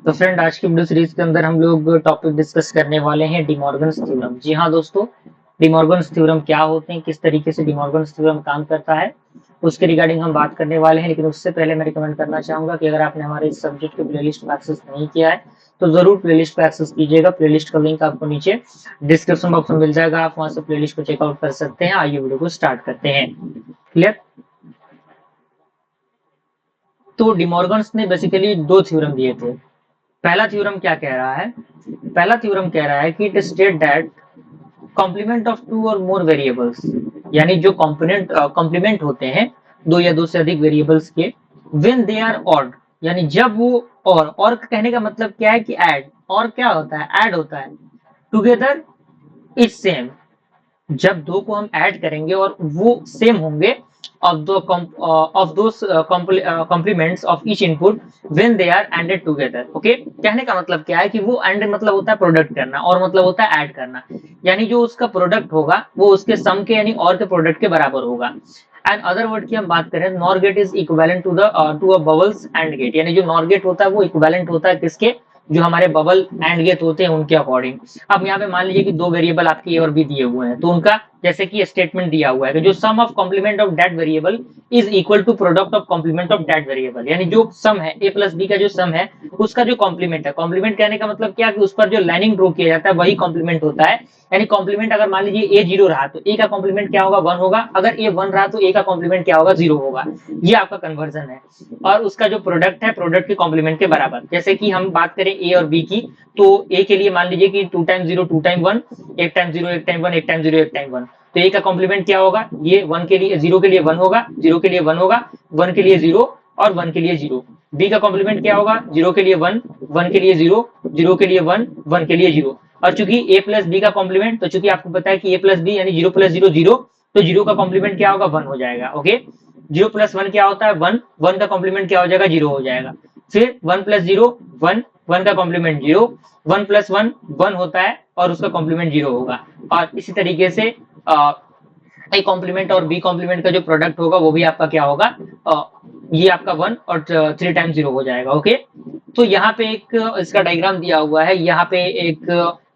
तो फ्रेंड आज की वीडियो सीरीज के अंदर हम लोग टॉपिक डिस्कस करने वाले हैं डिमॉर्गन्स थ्योरम। जी हाँ दोस्तों, डिमॉर्गन्स थ्योरम क्या होते हैं, किस तरीके से डिमॉर्गन्स थ्योरम काम करता है, उसके रिगार्डिंग हम बात करने वाले हैं। लेकिन उससे पहले मैं रिकमेंड करना चाहूंगा कि अगर आपने हमारे इस सब्जेक्ट के प्लेलिस्ट को एक्सेस नहीं किया है तो जरूर प्लेलिस्ट को एक्सेस कीजिएगा। प्लेलिस्ट का लिंक आपको नीचे डिस्क्रिप्शन बॉक्स में मिल जाएगा, आप वहां से प्लेलिस्ट को चेकआउट कर सकते हैं। आइए वीडियो को स्टार्ट करते हैं। क्लियर। तो डिमॉर्गन्स ने बेसिकली दो थ्योरम दिए थे। पहला थ्योरम क्या कह रहा है? पहला थ्योरम कह रहा है कि it state that complement of two और मोर वेरिएबल्स, यानी जो कॉम्प्लीमेंट होते हैं दो या दो से अधिक वेरिएबल्स के, व्हेन दे आर ऑड, यानी जब वो और कहने का मतलब क्या है कि ऐड, और क्या होता है? ऐड होता है। टुगेदर इज सेम, जब दो को हम ऐड करेंगे और वो सेम होंगे of the of those complements of each input when they are added together। Okay, कहने का मतलब क्या है कि वो एंड मतलब होता है प्रोडक्ट करना और मतलब होता है ऐड करना, यानी जो उसका प्रोडक्ट होगा वो उसके सम के यानी और के प्रोडक्ट के बराबर होगा। एंड अदर वर्ड की हम बात करें, nor gate is equivalent to a bubbles and gate, यानी जो नॉर गेट होता है वो इक्विवेलेंट होता है किसके? जो हमारे बबल एंड गेट होते हैं उनके अकॉर्डिंग। अब यहाँ पे मान लीजिए कि दो वेरिएबल आपके ए और बी दिए हुए हैं, तो उनका जैसे कि स्टेटमेंट दिया हुआ है कि जो sum of complement of that variable is equal to product of complement of that variable, यानी जो सम है ए प्लस बी का जो सम है उसका जो कॉम्प्लीमेंट है, कॉम्प्लीमेंट कहने का मतलब क्या कि उस पर जो लाइनिंग ड्रॉ किया जाता है वही कॉम्प्लीमेंट होता है। यानी कॉम्प्लीमेंट अगर मान लीजिए ए जीरो रहा तो ए का कॉम्प्लीमेंट क्या होगा? वन होगा। अगर ए वन रहा तो ए का कॉम्प्लीमेंट क्या होगा? जीरो होगा। ये आपका कन्वर्जन है। और उसका जो प्रोडक्ट है प्रोडक्ट के कॉम्प्लीमेंट के बराबर। जैसे कि हम बात करें ए और बी की, तो ए के लिए मान लीजिए कि two time zero two time one, एक टाइम जीरो एक टाइम वन, एक टाइम जीरो एक टाइम वन, तो ए का कॉम्प्लीमेंट क्या होगा? ये वन के लिए जीरो के लिए वन होगा, जीरो के लिए वन होगा, वन के लिए जीरो और वन के लिए जीरो। बी का कॉम्प्लीमेंट क्या होगा? जीरो के लिए वन, वन के लिए जीरो, जीरो के लिए वन, वन के लिए जीरो। और चूंकि ए प्लस बी का कॉम्प्लीमेंट, तो चूंकि आपको पता है कि ए प्लस बी यानी जीरो प्लस जीरो जीरो, तो जीरो का कॉम्प्लीमेंट क्या होगा? वन हो जाएगा। ओके, जीरो प्लस वन क्या होता है? वन, वन का कॉम्प्लीमेंट क्या हो जाएगा? जीरो हो जाएगा। फिर one plus zero one, one का complement zero, one plus one one होता है और उसका कॉम्प्लीमेंट जीरो होगा। और इसी तरीके से ए कॉम्प्लीमेंट और बी कॉम्प्लीमेंट का जो प्रोडक्ट होगा वो भी आपका क्या होगा? ये आपका वन और थ्री टाइम जीरो हो जाएगा। ओके, तो यहाँ पे एक इसका डायग्राम दिया हुआ है। यहाँ पे एक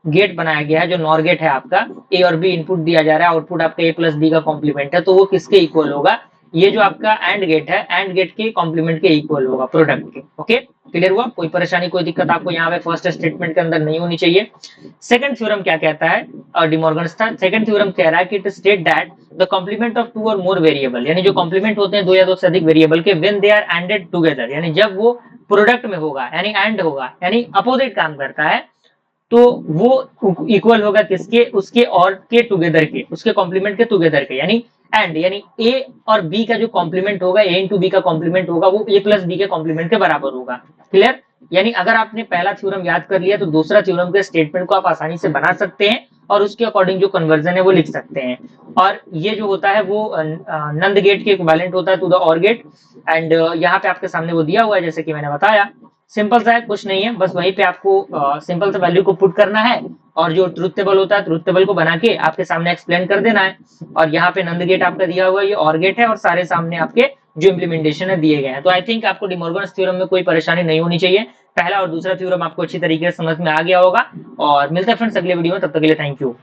गेट बनाया गया है जो नॉर गेट है आपका। ए और बी इनपुट दिया जा रहा है, आउटपुट आपका ए प्लस बी का कॉम्प्लीमेंट है, तो वो किसके इक्वल होगा? ये जो आपका एंड गेट है, एंड गेट के कॉम्प्लीमेंट के इक्वल होगा, प्रोडक्ट के। ओके, क्लियर हुआ? कोई परेशानी कोई दिक्कत आपको यहाँ पे फर्स्ट स्टेटमेंट के अंदर नहीं होनी चाहिए। सेकंड थ्योरम क्या कहता है? डिमॉर्गन्स था। सेकंड थ्योरम कह रहा है कि it state that the complement of two और मोर वेरिएबल, यानी जो कॉम्प्लीमेंट होते हैं दो या दो से अधिक वेरिएबल के, when they are ended together, यानी जब वो प्रोडक्ट में होगा, यानी एंड होगा, यानी अपोजिट काम करता है, तो वो इक्वल होगा किसके? उसके और के टुगेदर के, उसके कॉम्प्लीमेंट के टुगेदर के, यानी एंड, यानी ए और बी का जो कॉम्प्लीमेंट होगा, ए इंटू बी का कॉम्प्लीमेंट होगा, वो ए प्लस बी के कॉम्प्लीमेंट के बराबर होगा। क्लियर? यानी अगर आपने पहला थ्योरम याद कर लिया तो दूसरा थ्योरम के स्टेटमेंट को आप आसानी से बना सकते हैं और उसके अकॉर्डिंग जो कन्वर्जन है वो लिख सकते हैं। और ये जो होता है वो नंद गेट के इक्विवेलेंट होता है टू द और गेट। एंड यहाँ पे आपके सामने वो दिया हुआ है जैसे कि मैंने बताया। सिंपल सा है, कुछ नहीं है, बस वहीं पे आपको सिंपल सा वैल्यू को पुट करना है और जो ट्रुथ टेबल होता है ट्रुथ टेबल को बना के आपके सामने एक्सप्लेन कर देना है। और यहाँ पे नंद गेट आपका दिया हुआ है, ये और गेट है और सारे सामने आपके जो इम्प्लीमेंटेशन है दिए गए हैं। तो आई थिंक आपको डिमॉर्गन्स थ्योरम में कोई परेशानी नहीं होनी चाहिए। पहला और दूसरा थ्योरम आपको अच्छी तरीके से समझ में आ गया होगा। और मिलते हैं फ्रेंड्स अगले वीडियो में, तब तक के लिए थैंक यू।